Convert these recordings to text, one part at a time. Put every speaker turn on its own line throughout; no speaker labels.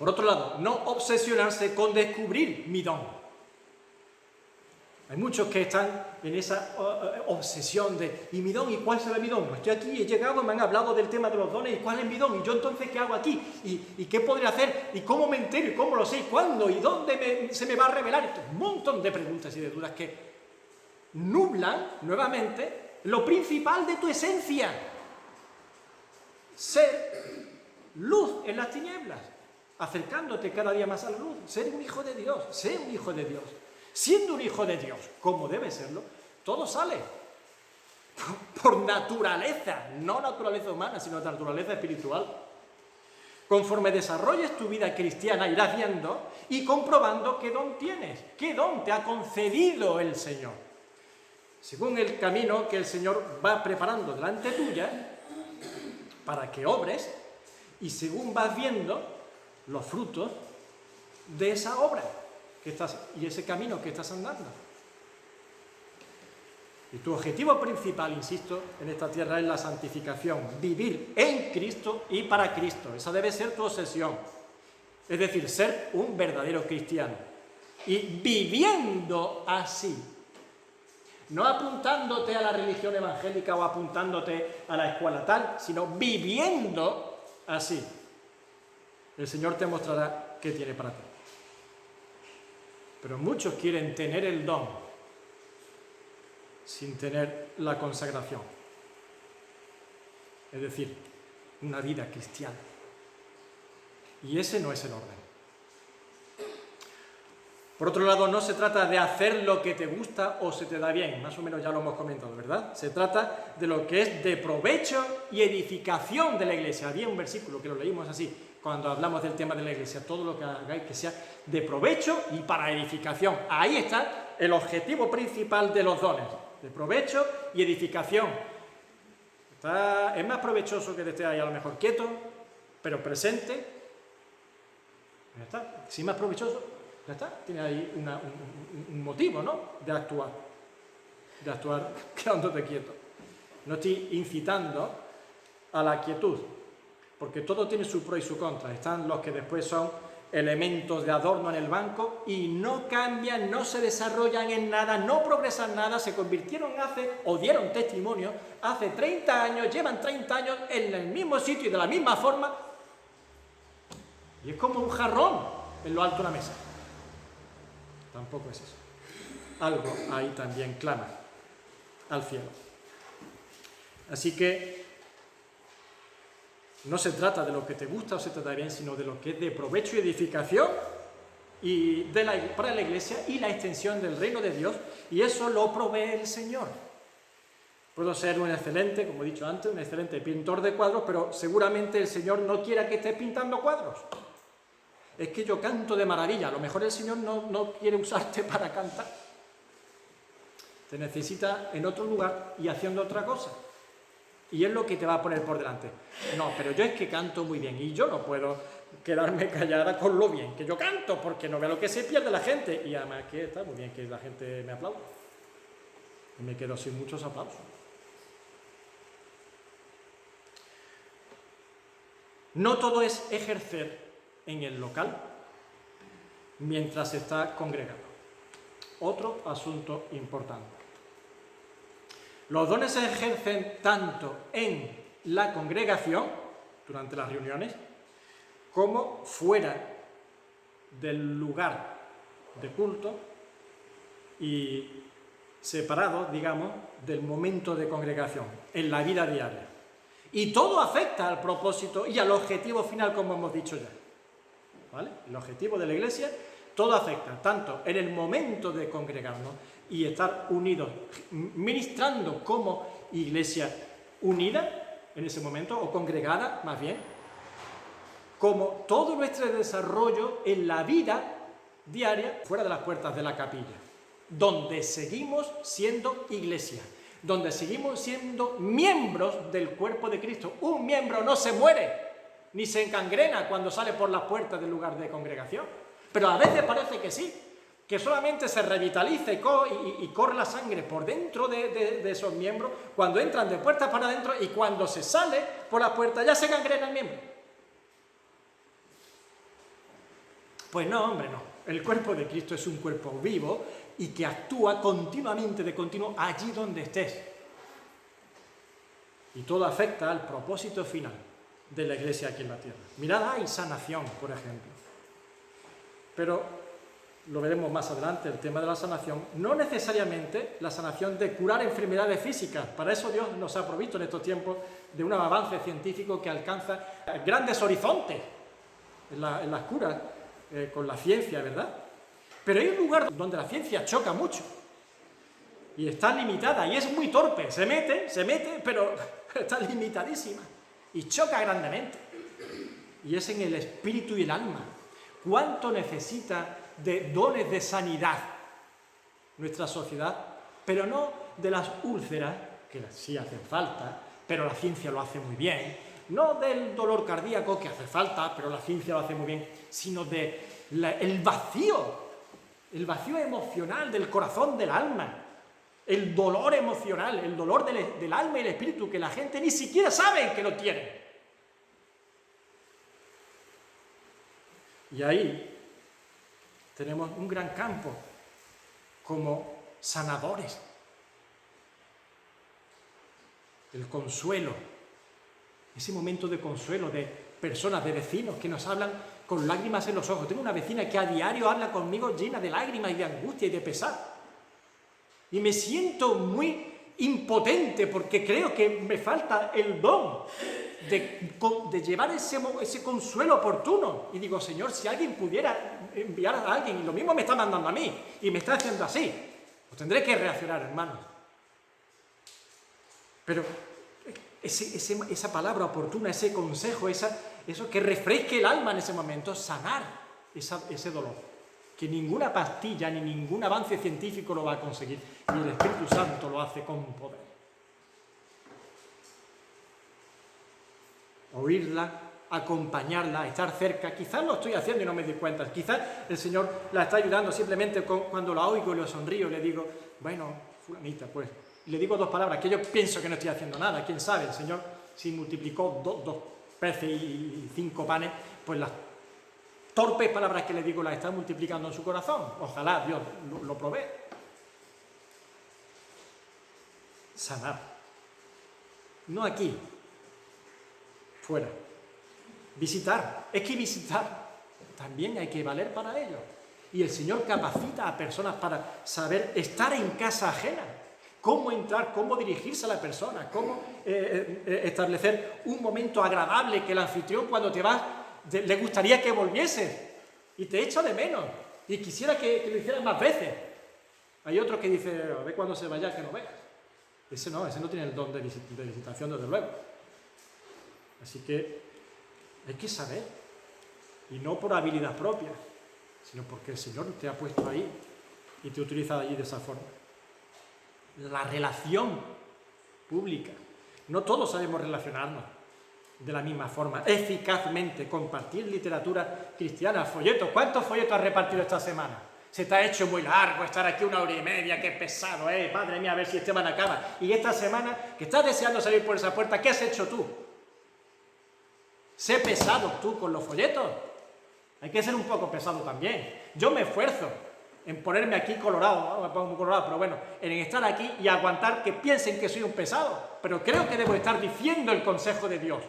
Por otro lado, no obsesionarse con descubrir mi don. Hay muchos que están en esa obsesión de ¿y mi don? ¿Y cuál será mi don? Pues estoy aquí, he llegado, me han hablado del tema de los dones, ¿y cuál es mi don? ¿Y yo entonces qué hago aquí? ¿Y qué podré hacer? ¿Y cómo me entero? ¿Y cómo lo sé? ¿Y cuándo? ¿Y dónde se me va a revelar? Un montón de preguntas y de dudas que nublan nuevamente lo principal de tu esencia. Ser luz en las tinieblas, acercándote cada día más a la luz, ser un hijo de Dios, ser un hijo de Dios. Siendo un hijo de Dios, como debe serlo, todo sale por naturaleza, no naturaleza humana, sino naturaleza espiritual. Conforme desarrolles tu vida cristiana, irás viendo y comprobando qué don tienes, qué don te ha concedido el Señor. Según el camino que el Señor va preparando delante tuya, para que obres, y según vas viendo los frutos de esa obra y ese camino que estás andando. Y tu objetivo principal, insisto, en esta tierra es la santificación, vivir en Cristo y para Cristo. Esa debe ser tu obsesión. Es decir, ser un verdadero cristiano. Y viviendo así. No apuntándote a la religión evangélica o apuntándote a la escuela tal, sino viviendo así. El Señor te mostrará qué tiene para ti. Pero muchos quieren tener el don sin tener la consagración. Es decir, una vida cristiana. Y ese no es el orden. Por otro lado, no se trata de hacer lo que te gusta o se te da bien. Más o menos ya lo hemos comentado, ¿verdad? Se trata de lo que es de provecho y edificación de la iglesia. Había un versículo que lo leímos así, cuando hablamos del tema de la iglesia. Todo lo que hagáis que sea de provecho y para edificación. Ahí está el objetivo principal de los dones. De provecho y edificación. Es más provechoso que te estés ahí a lo mejor quieto, pero presente. Ya está. Si es más provechoso, ya está. Tiene ahí un motivo, ¿no? De actuar quedándote quieto. No estoy incitando a la quietud, porque todo tiene su pro y su contra. Están los que después son elementos de adorno en el banco y no cambian, no se desarrollan en nada, no progresan nada, se convirtieron o dieron testimonio hace 30 años, llevan 30 años en el mismo sitio y de la misma forma, y es como un jarrón en lo alto de una mesa. Tampoco es eso. Algo ahí también clama al cielo. Así que no se trata de lo que te gusta o se te da bien, sino de lo que es de provecho y edificación para la iglesia y la extensión del reino de Dios, y eso lo provee el Señor. Puedo ser un excelente, como he dicho antes, un excelente pintor de cuadros, pero seguramente el Señor no quiera que estés pintando cuadros. Es que yo canto de maravilla, a lo mejor el Señor no quiere usarte para cantar. Te necesita en otro lugar y haciendo otra cosa. Y es lo que te va a poner por delante. No, pero yo es que canto muy bien y yo no puedo quedarme callada con lo bien que yo canto, porque no veo lo que se pierde la gente. Y además que está muy bien que la gente me aplaude. Y me quedo sin muchos aplausos. No todo es ejercer en el local mientras se está congregando. Otro asunto importante. Los dones se ejercen tanto en la congregación, durante las reuniones, como fuera del lugar de culto y separados, digamos, del momento de congregación, en la vida diaria. Y todo afecta al propósito y al objetivo final, como hemos dicho ya. ¿Vale? El objetivo de la iglesia, todo afecta, tanto en el momento de congregarnos y estar unidos, ministrando como iglesia unida en ese momento, o congregada más bien, como todo nuestro desarrollo en la vida diaria fuera de las puertas de la capilla, donde seguimos siendo iglesia, donde seguimos siendo miembros del cuerpo de Cristo. Un miembro no se muere ni se encangrena cuando sale por las puertas del lugar de congregación, pero a veces parece que sí, que solamente se revitaliza y corre la sangre por dentro de esos miembros cuando entran de puertas para adentro, y cuando se sale por la puerta ya se gangrena el miembro. Pues no, hombre, no. El cuerpo de Cristo es un cuerpo vivo y que actúa continuamente, de continuo, allí donde estés. Y todo afecta al propósito final de la Iglesia aquí en la tierra. Mirad, hay sanación, por ejemplo. Pero lo veremos más adelante, el tema de la sanación. No necesariamente la sanación de curar enfermedades físicas. Para eso Dios nos ha provisto en estos tiempos de un avance científico que alcanza grandes horizontes en las curas con la ciencia, ¿verdad? Pero hay un lugar donde la ciencia choca mucho y está limitada y es muy torpe. Se mete, pero está limitadísima y choca grandemente. Y es en el espíritu y el alma. ¿Cuánto necesita de dones de sanidad nuestra sociedad? Pero no de las úlceras, que sí hacen falta, pero la ciencia lo hace muy bien. No del dolor cardíaco, que hace falta, pero la ciencia lo hace muy bien, sino el vacío emocional del corazón, del alma. El dolor emocional, el dolor del alma y el espíritu, que la gente ni siquiera sabe que lo tiene. Y ahí tenemos un gran campo como sanadores. El consuelo, ese momento de consuelo de personas, de vecinos que nos hablan con lágrimas en los ojos. Tengo una vecina que a diario habla conmigo llena de lágrimas y de angustia y de pesar. Y me siento muy impotente porque creo que me falta el don de llevar ese consuelo oportuno. Y digo, Señor, si alguien pudiera enviar a alguien, y lo mismo me está mandando a mí, y me está haciendo así, pues tendré que reaccionar, hermanos. Pero esa palabra oportuna, ese consejo, eso que refresque el alma en ese momento, sanar ese dolor. Que ninguna pastilla ni ningún avance científico lo va a conseguir. Y el Espíritu Santo lo hace con poder. Oírla, acompañarla, estar cerca. Quizás lo estoy haciendo y no me doy cuenta. Quizás el Señor la está ayudando simplemente cuando la oigo y le sonrío, le digo, bueno, fulanita, pues. Y le digo dos palabras que yo pienso que no estoy haciendo nada. ¿Quién sabe? El Señor, si multiplicó dos peces y 5 panes, pues las torpes palabras que le digo las está multiplicando en su corazón. Ojalá Dios lo provee. Sanar. No aquí, fuera. Visitar. Es que visitar también hay que valer para ello. Y el Señor capacita a personas para saber estar en casa ajena. Cómo entrar, cómo dirigirse a la persona, cómo establecer un momento agradable que el anfitrión cuando te vas le gustaría que volvieses y te echa de menos y quisiera que lo hicieras más veces. Hay otro que dice, a ver cuando se vaya que no veas. Ese no tiene el don de visitación, desde luego. Así que hay que saber, y no por habilidad propia, sino porque el Señor te ha puesto ahí y te utiliza allí de esa forma. La relación pública. No todos sabemos relacionarnos de la misma forma, eficazmente, compartir literatura cristiana, folletos. ¿Cuántos folletos has repartido esta semana? Se te ha hecho muy largo estar aquí 1 hora y media, qué pesado, madre mía, a ver si este semana acaba. Y esta semana, que estás deseando salir por esa puerta, ¿qué has hecho tú? Sé pesado tú con los folletos. Hay que ser un poco pesado también. Yo me esfuerzo en ponerme aquí colorado, no me pongo muy colorado, pero bueno, en estar aquí y aguantar que piensen que soy un pesado. Pero creo que debo estar diciendo el consejo de Dios,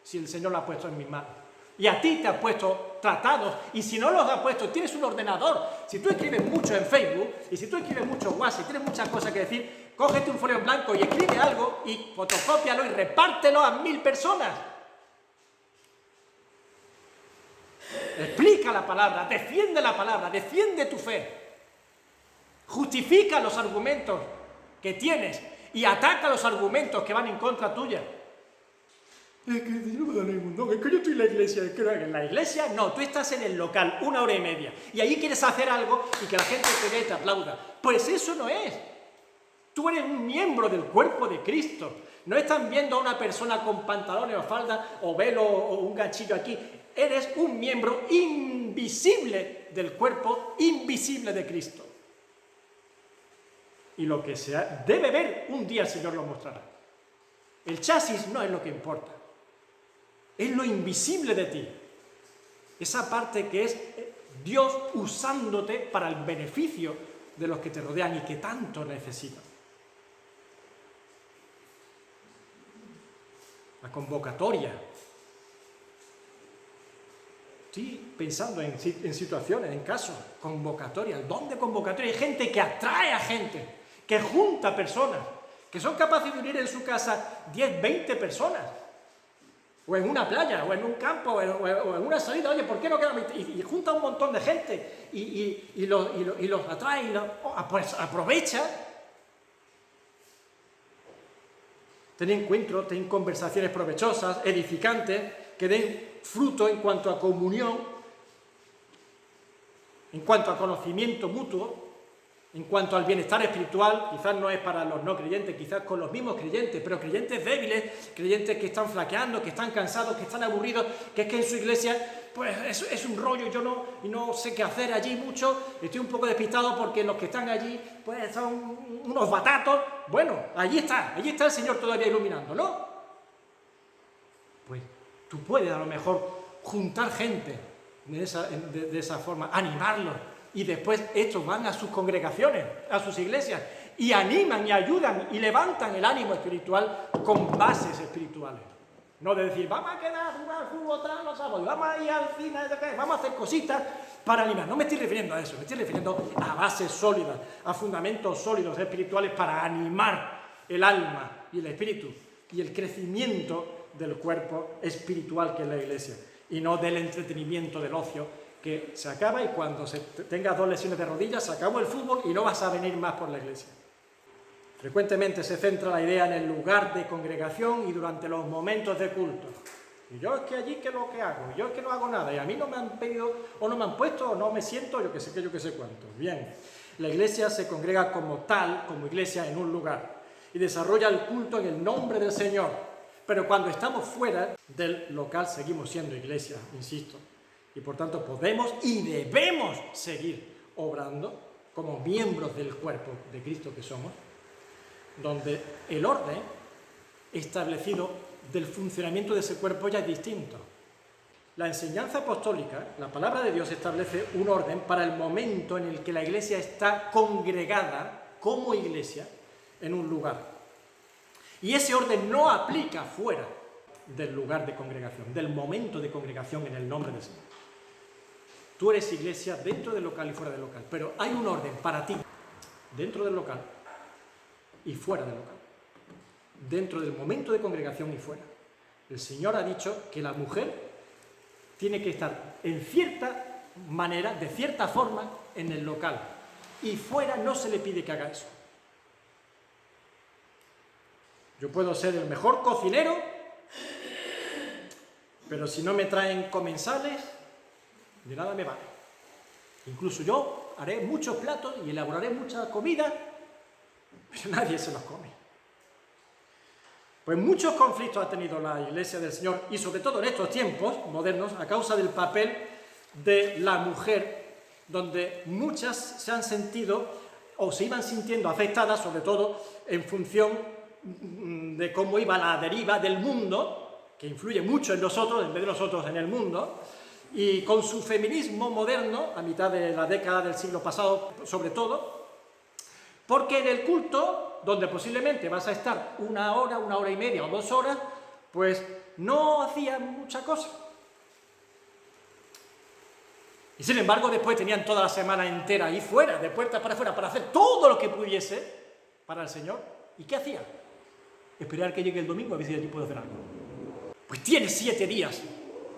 si el Señor lo ha puesto en mis manos. Y a ti te ha puesto tratados, y si no los ha puesto, tienes un ordenador. Si tú escribes mucho en Facebook, y si tú escribes mucho en WhatsApp, y tienes muchas cosas que decir, cógete un folio en blanco y escribe algo, y fotocópialo y repártelo a 1000 personas. Explica la palabra, defiende tu fe. Justifica los argumentos que tienes y ataca los argumentos que van en contra tuya. Es que no me da ningún don, es que yo estoy en la iglesia. Es que en la iglesia no, tú estás en el local 1 hora y media y allí quieres hacer algo y que la gente te vea y te aplauda. Pues eso no es. Tú eres un miembro del cuerpo de Cristo. No están viendo a una persona con pantalones o falda o velo o un ganchillo aquí. Eres un miembro invisible del cuerpo invisible de Cristo. Y lo que se debe ver, un día el Señor lo mostrará. El chasis no es lo que importa. Es lo invisible de ti. Esa parte que es Dios usándote para el beneficio de los que te rodean y que tanto necesitan. La convocatoria. Estoy pensando en situaciones, en casos, convocatoria, el don de convocatoria. Hay gente que atrae a gente, que junta personas, que son capaces de unir en su casa 10, 20 personas, o en una playa, o en un campo, o en una salida. Oye, ¿por qué no quedamos? Y junta un montón de gente, y los atrae, pues aprovecha. Ten encuentros, ten conversaciones provechosas, edificantes, que den fruto en cuanto a comunión, en cuanto a conocimiento mutuo, en cuanto al bienestar espiritual. Quizás no es para los no creyentes, quizás con los mismos creyentes, pero creyentes débiles, creyentes que están flaqueando, que están cansados, que están aburridos, que es que en su iglesia pues es un rollo, yo no sé qué hacer allí mucho, estoy un poco despistado porque los que están allí pues son unos batatos. Bueno, allí está el Señor todavía iluminando, ¿no? Pues tú puedes a lo mejor juntar gente de esa forma, animarlos, y después estos van a sus congregaciones, a sus iglesias, y animan y ayudan y levantan el ánimo espiritual con bases espirituales. No de decir, vamos a quedar a jugar fútbol los sábados, vamos a ir al cine, vamos a hacer cositas para animar. No me estoy refiriendo a eso, me estoy refiriendo a bases sólidas, a fundamentos sólidos espirituales para animar el alma y el espíritu y el crecimiento del cuerpo espiritual que es la iglesia, y no del entretenimiento, del ocio, que se acaba y cuando tengas 2 lesiones de rodillas se acabó el fútbol y no vas a venir más por la iglesia. Frecuentemente se centra la idea en el lugar de congregación y durante los momentos de culto. Y yo es que allí que lo que hago, yo es que no hago nada, y a mí no me han pedido, o no me han puesto, o no me siento, yo que sé cuánto. Bien, la iglesia se congrega como tal, como iglesia, en un lugar, y desarrolla el culto en el nombre del Señor. Pero cuando estamos fuera del local seguimos siendo iglesia, insisto, y por tanto podemos y debemos seguir obrando como miembros del cuerpo de Cristo que somos, donde el orden establecido del funcionamiento de ese cuerpo ya es distinto. La enseñanza apostólica, la palabra de Dios, establece un orden para el momento en el que la iglesia está congregada como iglesia en un lugar. Y ese orden no aplica fuera del lugar de congregación, del momento de congregación en el nombre del Señor. Tú eres iglesia dentro del local y fuera del local, pero hay un orden para ti dentro del local y fuera del local, dentro del momento de congregación y fuera. El Señor ha dicho que la mujer tiene que estar en cierta manera, de cierta forma, en el local, y fuera no se le pide que haga eso. Yo puedo ser el mejor cocinero, pero si no me traen comensales, de nada me vale. Incluso yo haré muchos platos y elaboraré mucha comida, pero nadie se los come. Pues muchos conflictos ha tenido la Iglesia del Señor, y sobre todo en estos tiempos modernos, a causa del papel de la mujer, donde muchas se han sentido o se iban sintiendo afectadas, sobre todo en función de cómo iba la deriva del mundo, que influye mucho en nosotros, en vez de nosotros en el mundo, y con su feminismo moderno, a mitad de la década del siglo pasado sobre todo, porque en el culto, donde posiblemente vas a estar 1 hora, 1 hora y media o 2 horas, pues no hacían mucha cosa. Y sin embargo después tenían toda la semana entera ahí fuera, de puertas para afuera, para hacer todo lo que pudiese para el Señor. ¿Y qué hacía? Esperar que llegue el domingo a ver si allí puedo hacer algo. Pues tienes 7 días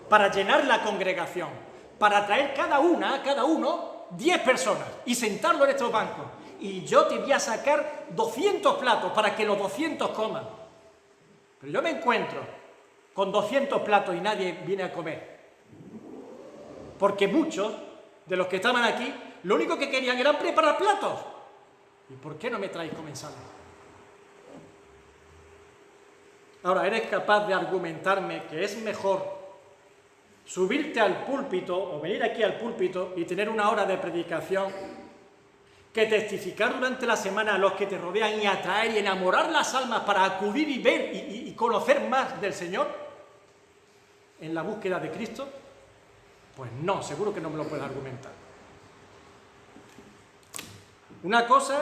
para llenar la congregación, para traer cada uno 10 personas y sentarlo en estos bancos. Y yo te voy a sacar 200 platos para que los 200 coman. Pero yo me encuentro con 200 platos y nadie viene a comer. Porque muchos de los que estaban aquí, lo único que querían era preparar platos. ¿Y por qué no me traéis comensales? Ahora, ¿eres capaz de argumentarme que es mejor subirte al púlpito o venir aquí al púlpito y tener 1 hora de predicación que testificar durante la semana a los que te rodean y atraer y enamorar las almas para acudir y ver y conocer más del Señor en la búsqueda de Cristo? Pues no, seguro que no me lo puedes argumentar. Una cosa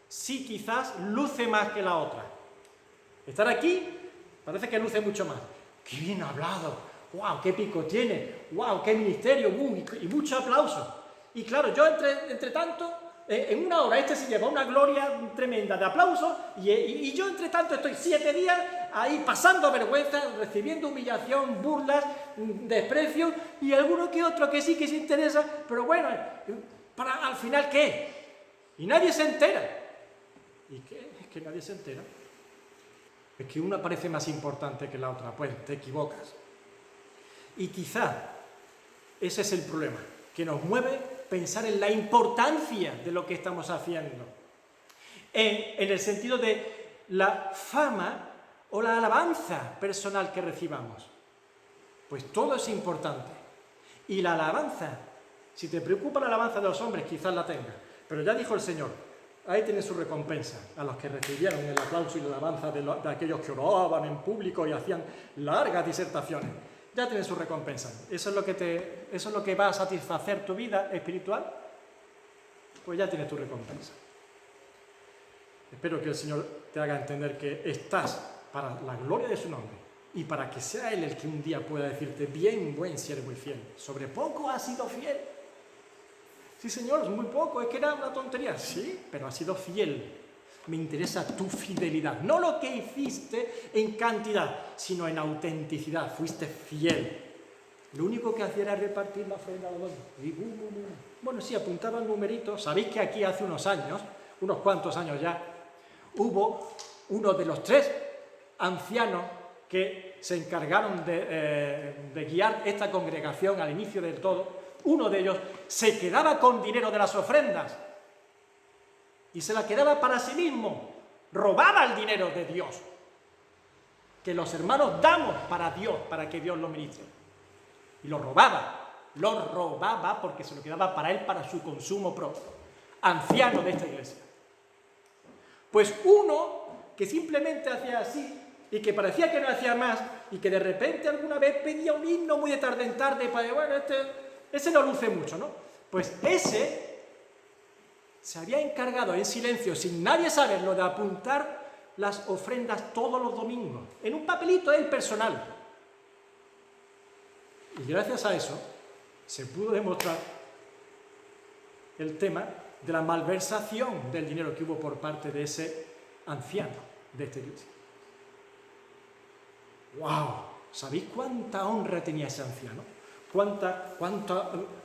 sí quizás luce más que la otra. Estar aquí parece que luce mucho más. ¡Qué bien hablado! ¡Wow! ¡Qué pico tiene! ¡Wow! ¡Qué ministerio! Y mucho aplauso. Y claro, yo entre tanto, en una hora este se lleva una gloria tremenda de aplausos y yo entre tanto estoy 7 días ahí pasando vergüenza, recibiendo humillación, burlas, desprecio y alguno que otro que sí que se interesa, pero bueno, al final ¿qué? Y nadie se entera. ¿Y qué? Es que nadie se entera. Es que una parece más importante que la otra. Pues te equivocas. Y quizá ese es el problema, que nos mueve pensar en la importancia de lo que estamos haciendo. En el sentido de la fama o la alabanza personal que recibamos. Pues todo es importante. Y la alabanza, si te preocupa la alabanza de los hombres, quizás la tengas. Pero ya dijo el Señor, ahí tienen su recompensa, a los que recibieron el aplauso y la alabanza de aquellos que oraban en público y hacían largas disertaciones. Ya tienen su recompensa. ¿Eso es lo que va a satisfacer tu vida espiritual? Pues ya tienes tu recompensa. Espero que el Señor te haga entender que estás para la gloria de su nombre y para que sea Él el que un día pueda decirte, bien, buen siervo y fiel, sobre poco has sido fiel. Sí, Señor, es muy poco, es que era una tontería. Sí, pero has sido fiel. Me interesa tu fidelidad, no lo que hiciste en cantidad, sino en autenticidad. Fuiste fiel. Lo único que hacía era repartir la ofrenda a los demás. Bueno, sí, apuntaba el numerito. Sabéis que aquí hace unos años, unos cuantos años ya, hubo uno de los 3 ancianos que se encargaron de guiar esta congregación al inicio del todo. Uno de ellos se quedaba con dinero de las ofrendas y se la quedaba para sí mismo. Robaba el dinero de Dios, que los hermanos damos para Dios, para que Dios lo ministre. Y lo robaba porque se lo quedaba para él, para su consumo propio. Anciano de esta iglesia. Pues uno que simplemente hacía así y que parecía que no hacía más y que de repente alguna vez pedía un himno muy de tarde en tarde para, bueno, ese no luce mucho, ¿no? Pues ese se había encargado en silencio, sin nadie saberlo, de apuntar las ofrendas todos los domingos, en un papelito él personal. Y gracias a eso se pudo demostrar el tema de la malversación del dinero que hubo por parte de ese anciano de esta iglesia. ¡Wow! ¿Sabéis cuánta honra tenía ese anciano? Cuánta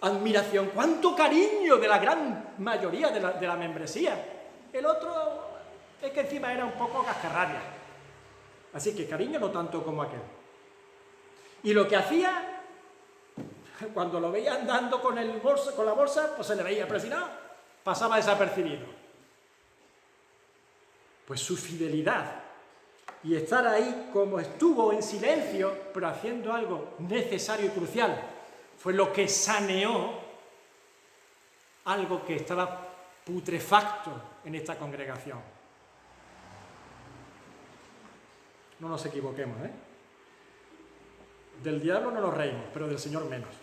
admiración, cuánto cariño de la gran mayoría de la membresía. El otro es que encima era un poco cascarrabia. Así que cariño no tanto como aquel. Y lo que hacía, cuando lo veía andando con la bolsa, pues se le veía, pero si no, pasaba desapercibido. Pues su fidelidad y estar ahí como estuvo en silencio, pero haciendo algo necesario y crucial, fue lo que saneó algo que estaba putrefacto en esta congregación. No nos equivoquemos, ¿eh? Del diablo no nos reímos, pero del Señor menos.